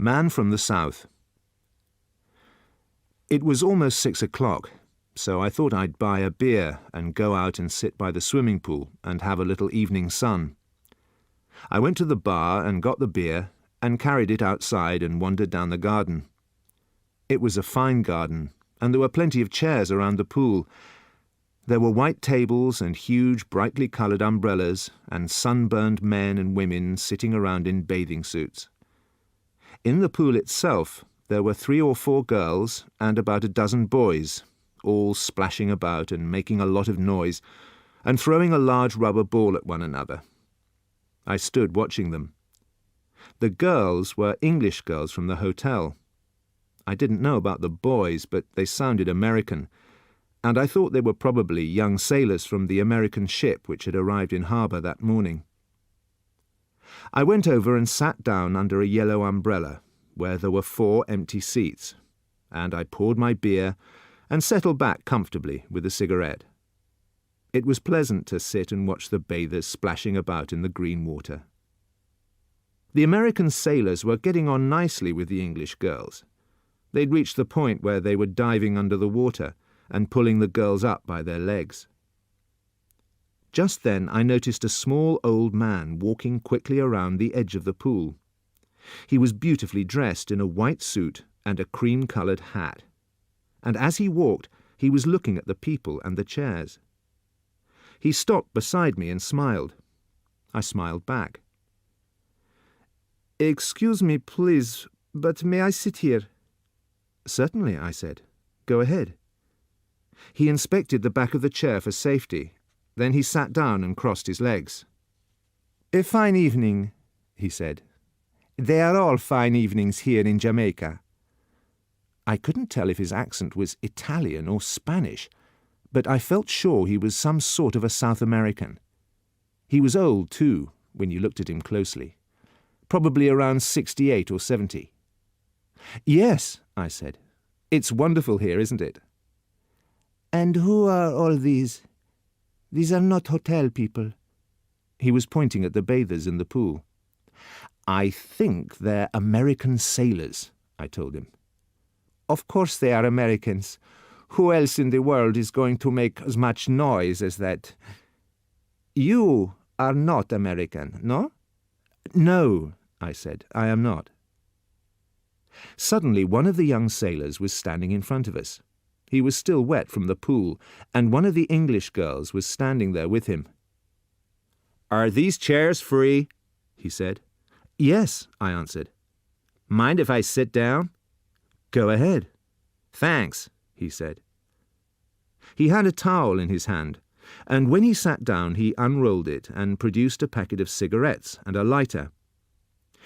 Man from the South. It was almost 6 o'clock, so I thought I'd buy a beer and go out and sit by the swimming pool and have a little evening sun. I went to the bar and got the beer and carried it outside and wandered down the garden. It was a fine garden, and there were plenty of chairs around the pool. There were white tables and huge, brightly coloured umbrellas and sunburned men and women sitting around in bathing suits. In the pool itself, there were 3 or 4 girls and about a dozen boys, all splashing about and making a lot of noise, and throwing a large rubber ball at one another. I stood watching them. The girls were English girls from the hotel. I didn't know about the boys, but they sounded American, and I thought they were probably young sailors from the American ship which had arrived in harbour that morning. I went over and sat down under a yellow umbrella, where there were 4 empty seats, and I poured my beer and settled back comfortably with a cigarette. It was pleasant to sit and watch the bathers splashing about in the green water. The American sailors were getting on nicely with the English girls. They'd reached the point where they were diving under the water and pulling the girls up by their legs. Just then I noticed a small old man walking quickly around the edge of the pool. He was beautifully dressed in a white suit and a cream-coloured hat, and as he walked he was looking at the people and the chairs. He stopped beside me and smiled. I smiled back. "Excuse me, please, but may I sit here?" "Certainly," I said. "Go ahead." He inspected the back of the chair for safety. Then he sat down and crossed his legs. "A fine evening," he said. "They are all fine evenings here in Jamaica." I couldn't tell if his accent was Italian or Spanish, but I felt sure he was some sort of a South American. He was old, too, when you looked at him closely. Probably around 68 or 70. "Yes," I said. "It's wonderful here, isn't it?" "And who are all these? These are not hotel people." He was pointing at the bathers in the pool. "I think they're American sailors," I told him. "Of course they are Americans. Who else in the world is going to make as much noise as that? You are not American, no?" "No," I said, "I am not." Suddenly one of the young sailors was standing in front of us. He was still wet from the pool, and one of the English girls was standing there with him. "Are these chairs free?" he said. "Yes," I answered. "Mind if I sit down?" "Go ahead." "Thanks," he said. He had a towel in his hand, and when he sat down he unrolled it and produced a packet of cigarettes and a lighter.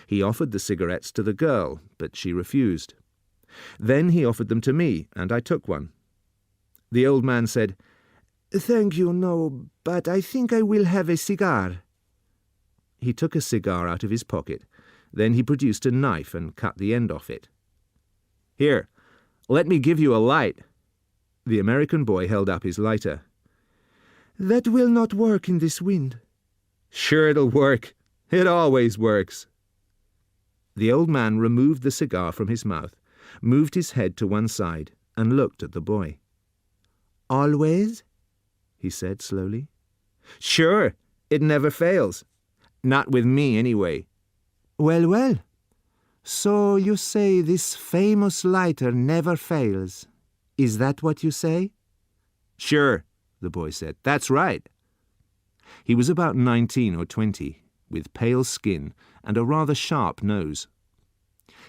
He offered the cigarettes to the girl, but she refused. Then he offered them to me, and I took one. The old man said, "Thank you, no, but I think I will have a cigar." He took a cigar out of his pocket. Then he produced a knife and cut the end off it. "Here, let me give you a light." The American boy held up his lighter. "That will not work in this wind." "Sure it'll work. It always works." The old man removed the cigar from his mouth, moved his head to one side, and looked at the boy. "Always?" he said slowly. "Sure, it never fails. Not with me, anyway." "Well, well. So you say this famous lighter never fails. Is that what you say?" "Sure," the boy said. "That's right." He was about 19 or 20, with pale skin and a rather sharp nose.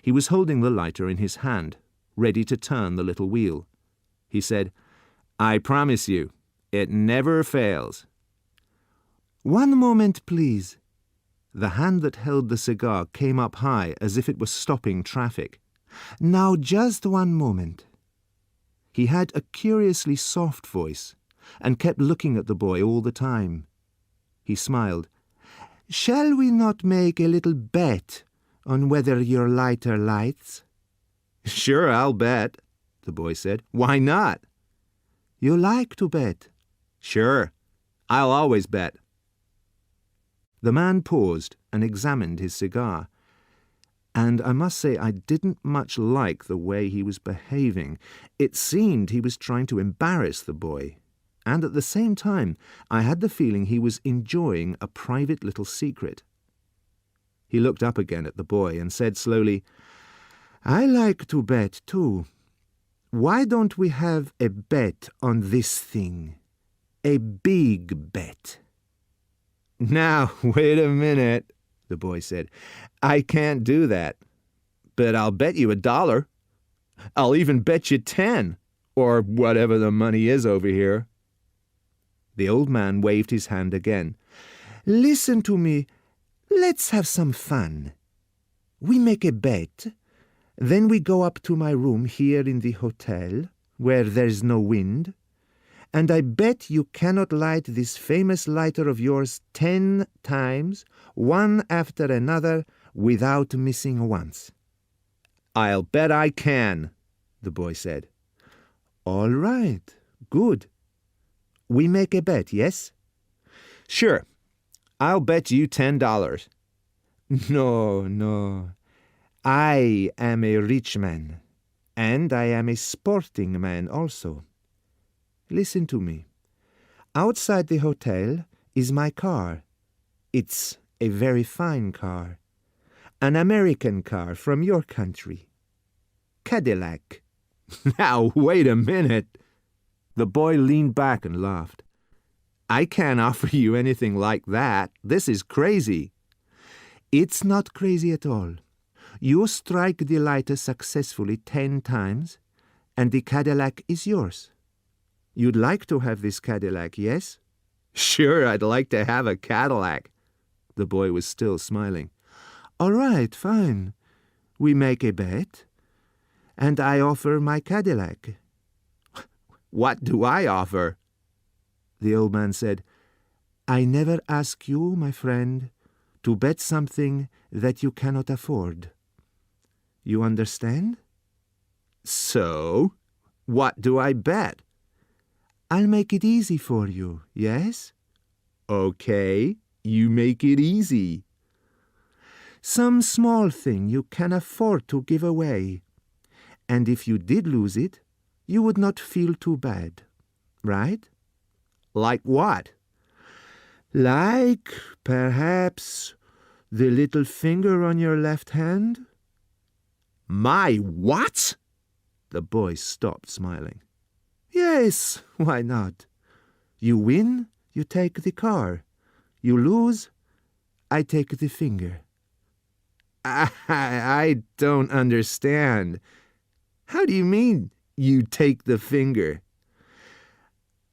He was holding the lighter in his hand, ready to turn the little wheel. He said, "I promise you, it never fails." "One moment, please." The hand that held the cigar came up high as if it were stopping traffic. "Now just one moment." He had a curiously soft voice and kept looking at the boy all the time. He smiled. "Shall we not make a little bet on whether your lighter lights?" "Sure, I'll bet," the boy said. "Why not?" "You like to bet?" "Sure, I'll always bet." The man paused and examined his cigar. And I must say I didn't much like the way he was behaving. It seemed he was trying to embarrass the boy, and at the same time I had the feeling he was enjoying a private little secret. He looked up again at the boy and said slowly, "I like to bet too. Why don't we have a bet on this thing? A big bet." "Now, wait a minute," the boy said. "I can't do that. But I'll bet you $1. I'll even bet you 10, or whatever the money is over here." The old man waved his hand again. "Listen to me. Let's have some fun. We make a bet. Then we go up to my room here in the hotel, where there's no wind, and I bet you cannot light this famous lighter of yours 10 times, one after another, without missing once." "I'll bet I can," the boy said. "All right, good. We make a bet, yes?" "Sure. I'll bet you $10. No. I am a rich man, and I am a sporting man also. Listen to me. Outside the hotel is my car. It's a very fine car. An American car from your country. Cadillac." "Now, wait a minute." The boy leaned back and laughed. "I can't offer you anything like that. This is crazy." "It's not crazy at all. You strike the lighter successfully 10 times, and the Cadillac is yours. You'd like to have this Cadillac, yes?" "Sure, I'd like to have a Cadillac." The boy was still smiling. "All right, fine. We make a bet, and I offer my Cadillac." "What do I offer?" The old man said, "I never ask you, my friend, to bet something that you cannot afford. You understand?" "So, what do I bet?" "I'll make it easy for you, yes?" "Okay, you make it easy." "Some small thing you can afford to give away. And if you did lose it, you would not feel too bad, right?" "Like what?" "Like, perhaps, the little finger on your left hand." "My what?" The boy stopped smiling. "Yes, why not? You win, you take the car. You lose, I take the finger." I don't understand. How do you mean, you take the finger?"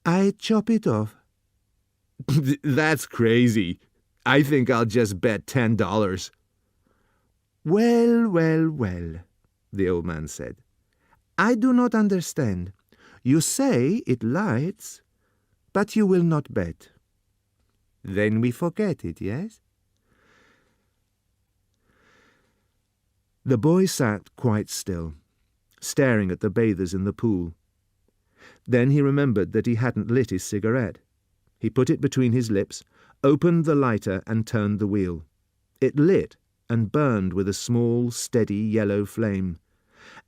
"I chop it off." "That's crazy. I think I'll just bet $10. Well, the old man said. "I do not understand. You say it lights, but you will not bet. Then we forget it, yes?" The boy sat quite still, staring at the bathers in the pool. Then he remembered that he hadn't lit his cigarette. He put it between his lips, opened the lighter and turned the wheel. It lit and burned with a small, steady yellow flame,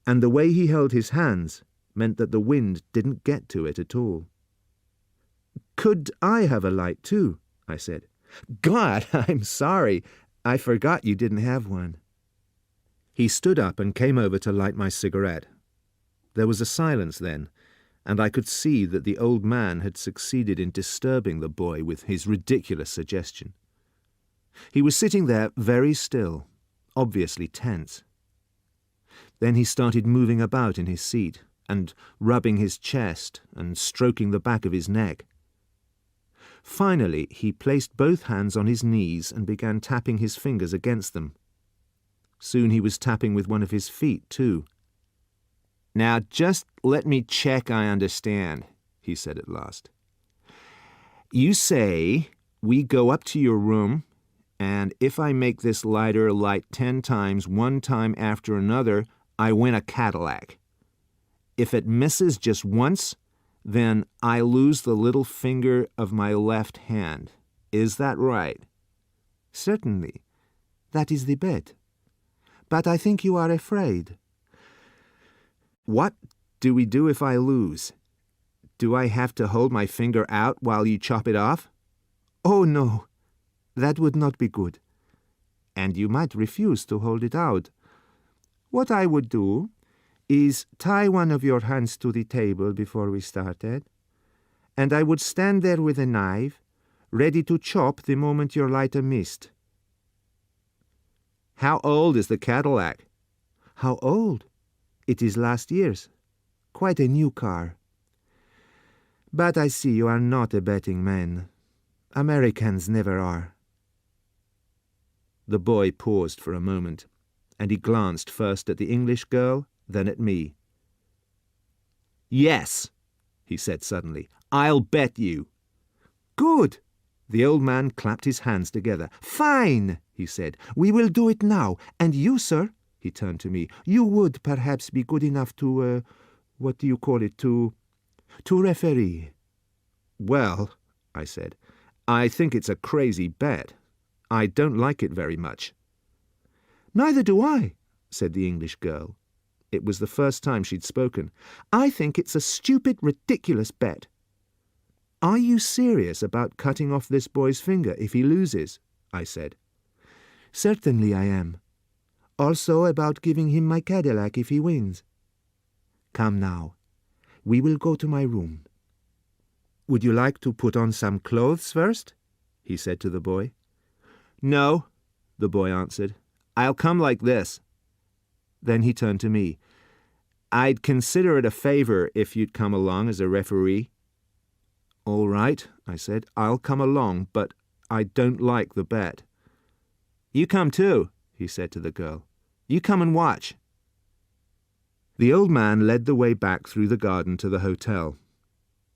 and the way he held his hands meant that the wind didn't get to it at all. "Could I have a light too?" I said. "God, I'm sorry. I forgot you didn't have one." He stood up and came over to light my cigarette. There was a silence then, and I could see that the old man had succeeded in disturbing the boy with his ridiculous suggestion. He was sitting there very still, obviously tense. Then he started moving about in his seat and rubbing his chest and stroking the back of his neck. Finally, he placed both hands on his knees and began tapping his fingers against them. Soon he was tapping with one of his feet, too. "Now just let me check I understand," he said at last. "You say we go up to your room, and if I make this lighter light 10 times, one time after another, I win a Cadillac. If it misses just once, then I lose the little finger of my left hand. Is that right?" "Certainly. That is the bet. But I think you are afraid. What do we do if I lose? Do I have to hold my finger out while you chop it off? Oh, no. That would not be good. And you might refuse to hold it out. What I would do is tie one of your hands to the table before we started, and I would stand there with a knife, ready to chop the moment your lighter missed. How old is the Cadillac? How old? It is last year's. Quite a new car. But I see you are not a betting man. Americans never are. The boy paused for a moment, and he glanced first at the English girl, then at me. Yes, he said suddenly. I'll bet you. Good. The old man clapped his hands together. Fine, he said. We will do it now. And you, sir, he turned to me, you would perhaps be good enough to, what do you call it, to referee. Well, I said, I think it's a crazy bet. I don't like it very much. Neither do I, said the English girl. It was the first time she'd spoken. I think it's a stupid, ridiculous bet. Are you serious about cutting off this boy's finger if he loses? I said. Certainly I am. Also about giving him my Cadillac if he wins. Come now. We will go to my room. Would you like to put on some clothes first? He said to the boy. No, the boy answered. I'll come like this. Then he turned to me. I'd consider it a favor if you'd come along as a referee. All right, I said. I'll come along, but I don't like the bet. You come too, he said to the girl. You come and watch. The old man led the way back through the garden to the hotel.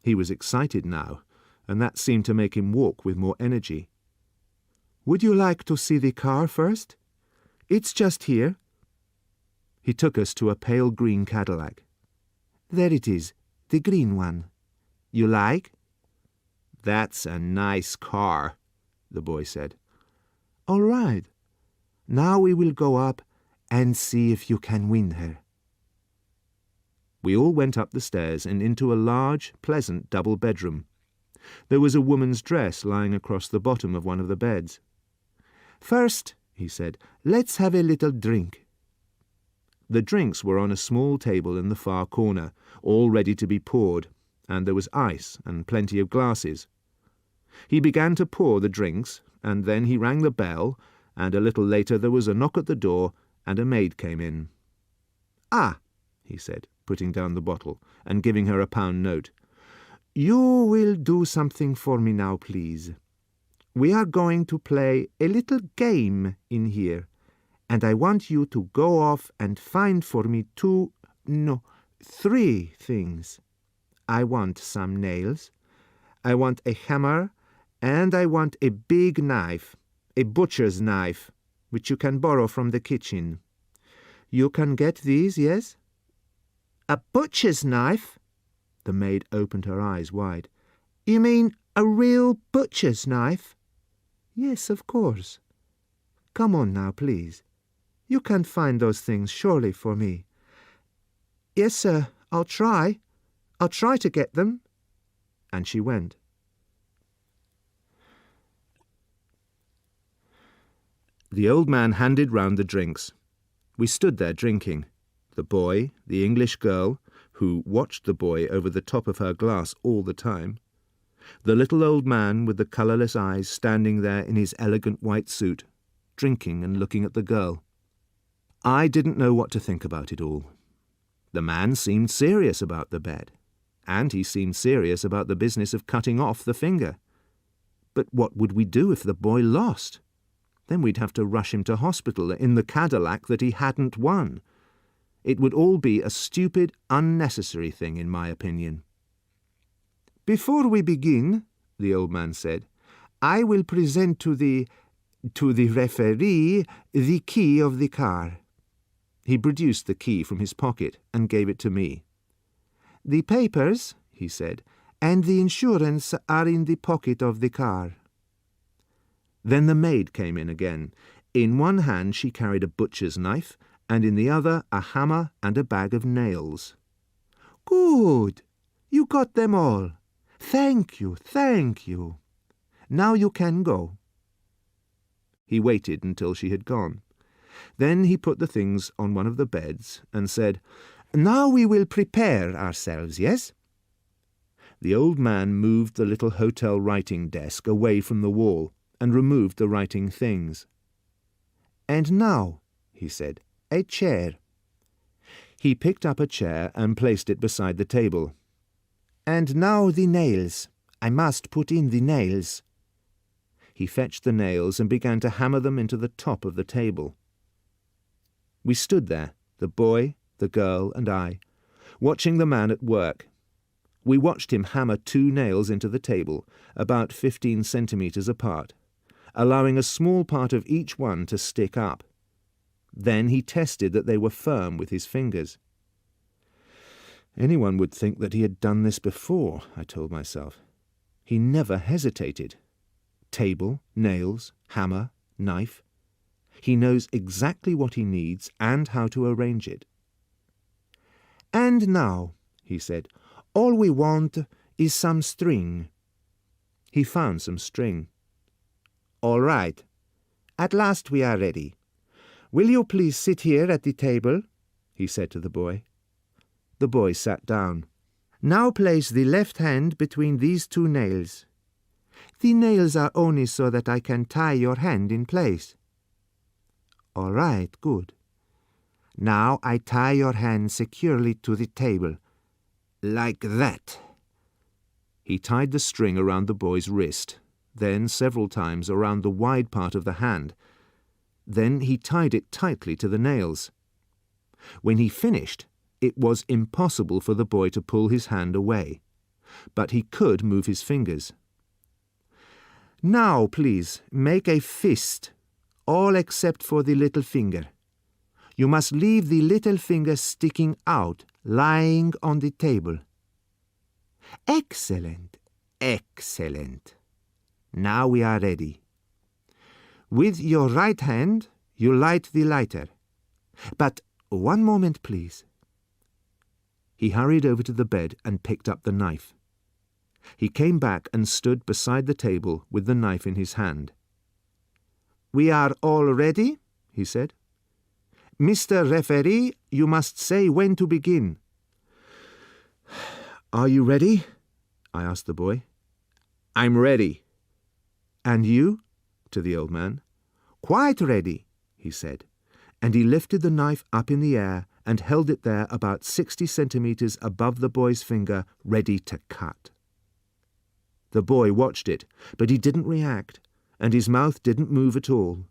He was excited now, and that seemed to make him walk with more energy. Would you like to see the car first? It's just here. He took us to a pale green Cadillac. There it is, the green one. You like? That's a nice car, the boy said. All right. Now we will go up and see if you can win her. We all went up the stairs and into a large, pleasant double bedroom. There was a woman's dress lying across the bottom of one of the beds. First, he said, let's have a little drink. The drinks were on a small table in the far corner, all ready to be poured, and there was ice and plenty of glasses. He began to pour the drinks, and then he rang the bell, and a little later there was a knock at the door, and a maid came in. Ah, he said, putting down the bottle and giving her a £1 note. You will do something for me now, please. We are going to play a little game in here, and I want you to go off and find for me 3 things. I want some nails, I want a hammer, and I want a big knife, a butcher's knife, which you can borrow from the kitchen. You can get these, yes? A butcher's knife? The maid opened her eyes wide. You mean a real butcher's knife? Yes, of course. Come on now, please. You can find those things surely for me. Yes, sir, I'll try. I'll try to get them. And she went. The old man handed round the drinks. We stood there drinking. The boy, the English girl, who watched the boy over the top of her glass all the time, the little old man with the colourless eyes standing there in his elegant white suit, drinking and looking at the girl. I didn't know what to think about it all. The man seemed serious about the bet, and he seemed serious about the business of cutting off the finger. But what would we do if the boy lost? Then we'd have to rush him to hospital in the Cadillac that he hadn't won. It would all be a stupid, unnecessary thing, in my opinion. Before we begin, the old man said, I will present to the referee the key of the car. He produced the key from his pocket and gave it to me. The papers, he said, and the insurance are in the pocket of the car. Then the maid came in again. In one hand she carried a butcher's knife, and in the other a hammer and a bag of nails. "Good! You got them all. Thank you, thank you. Now you can go." He waited until she had gone. Then he put the things on one of the beds and said, "Now we will prepare ourselves, yes?" The old man moved the little hotel writing desk away from the wall and removed the writing things. "And now," he said, "a chair." He picked up a chair and placed it beside the table. "And now the nails. I must put in the nails." He fetched the nails and began to hammer them into the top of the table. We stood there, the boy, the girl, and I, watching the man at work. We watched him hammer 2 nails into the table, about 15 centimetres apart, allowing a small part of each one to stick up. Then he tested that they were firm with his fingers. Anyone would think that he had done this before, I told myself. He never hesitated. Table, nails, hammer, knife. He knows exactly what he needs and how to arrange it. "And now," he said, "all we want is some string." He found some string. "All right. At last we are ready. Will you please sit here at the table?" he said to the boy. The boy sat down. "Now place the left hand between these 2 nails. The nails are only so that I can tie your hand in place." "All right, good. Now I tie your hand securely to the table, like that." He tied the string around the boy's wrist, then several times around the wide part of the hand. Then he tied it tightly to the nails. When he finished, it was impossible for the boy to pull his hand away, but he could move his fingers. "Now, please, make a fist, all except for the little finger. You must leave the little finger sticking out, lying on the table." "Excellent, excellent. Now we are ready. With your right hand, you light the lighter. But one moment, please." He hurried over to the bed and picked up the knife. He came back and stood beside the table with the knife in his hand. "We are all ready," he said. "Mr. Referee, you must say when to begin." "Are you ready?" I asked the boy. "I'm ready." "And you?" to the old man. "Quite ready," he said, and he lifted the knife up in the air and held it there about 60 centimetres above the boy's finger, ready to cut. The boy watched it, but he didn't react, and his mouth didn't move at all.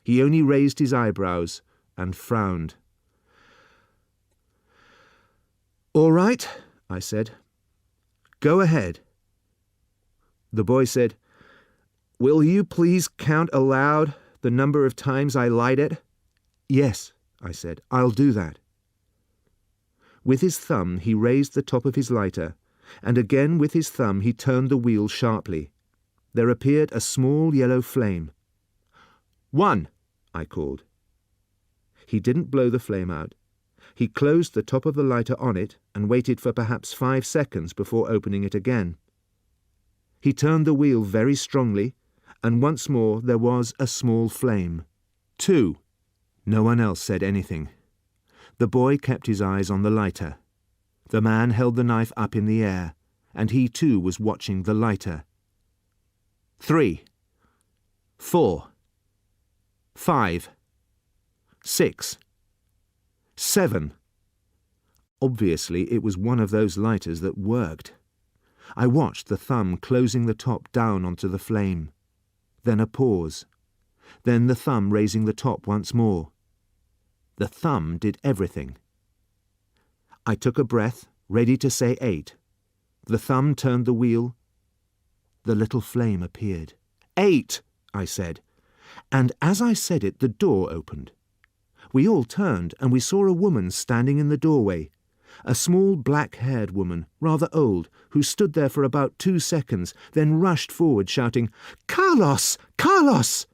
He only raised his eyebrows and frowned. "All right," I said. "Go ahead." The boy said, "Will you please count aloud the number of times I light it?" "Yes," I said, "I'll do that." With his thumb he raised the top of his lighter, and again with his thumb he turned the wheel sharply. There appeared a small yellow flame. "1," I called. He didn't blow the flame out. He closed the top of the lighter on it and waited for perhaps 5 seconds before opening it again. He turned the wheel very strongly, and once more there was a small flame. 2. No one else said anything. The boy kept his eyes on the lighter. The man held the knife up in the air, and he too was watching the lighter. 3. 4. 5. 6. 7. Obviously it was one of those lighters that worked. I watched the thumb closing the top down onto the flame. Then a pause. Then the thumb raising the top once more. The thumb did everything. I took a breath, ready to say 8. The thumb turned the wheel. The little flame appeared. 8, I said. And as I said it, the door opened. We all turned, and we saw a woman standing in the doorway. A small black-haired woman, rather old, who stood there for about 2 seconds, then rushed forward shouting, "Carlos! Carlos!"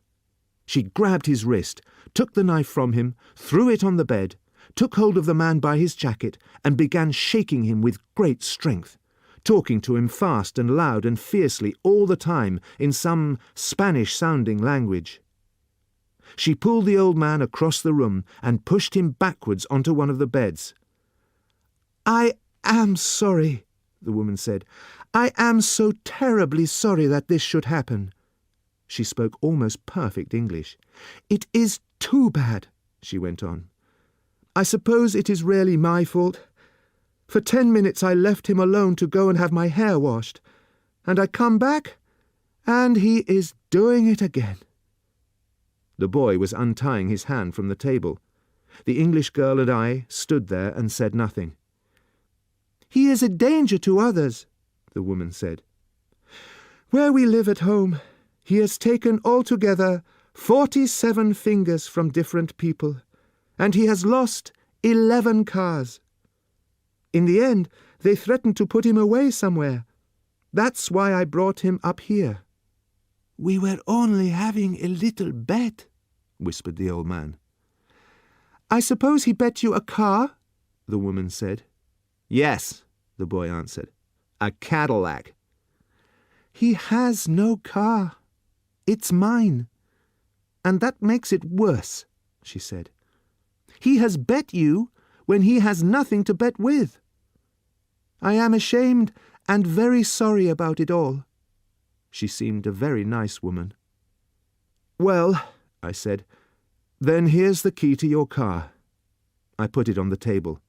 She grabbed his wrist, took the knife from him, threw it on the bed, took hold of the man by his jacket, and began shaking him with great strength, talking to him fast and loud and fiercely all the time in some Spanish-sounding language. She pulled the old man across the room and pushed him backwards onto one of the beds. "I am sorry," the woman said. "I am so terribly sorry that this should happen." She spoke almost perfect English. "It is too bad," she went on. "I suppose it is really my fault. For 10 minutes I left him alone to go and have my hair washed, and I come back, and he is doing it again." The boy was untying his hand from the table. The English girl and I stood there and said nothing. "He is a danger to others," the woman said. "Where we live at home, he has taken altogether 47 fingers from different people, and he has lost 11 cars. In the end, they threatened to put him away somewhere. That's why I brought him up here." "We were only having a little bet," whispered the old man. "I suppose he bet you a car?" the woman said. "Yes," the boy answered. "A Cadillac." "He has no car. It's mine. And that makes it worse," she said. "He has bet you when he has nothing to bet with. I am ashamed and very sorry about it all." She seemed a very nice woman. "Well," I said, "then here's the key to your car." I put it on the table.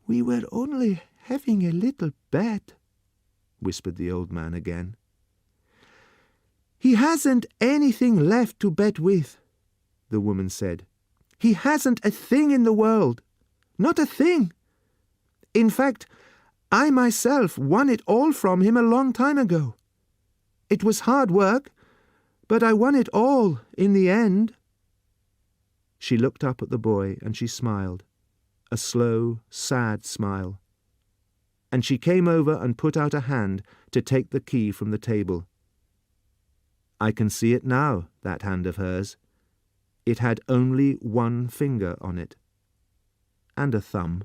"We were only having a little bet," whispered the old man again. "He hasn't anything left to bet with," the woman said. "He hasn't a thing in the world. Not a thing. In fact, I myself won it all from him a long time ago. It was hard work, but I won it all in the end." She looked up at the boy and she smiled, a slow, sad smile. And she came over and put out a hand to take the key from the table. I can see it now, that hand of hers. It had only one finger on it, and a thumb.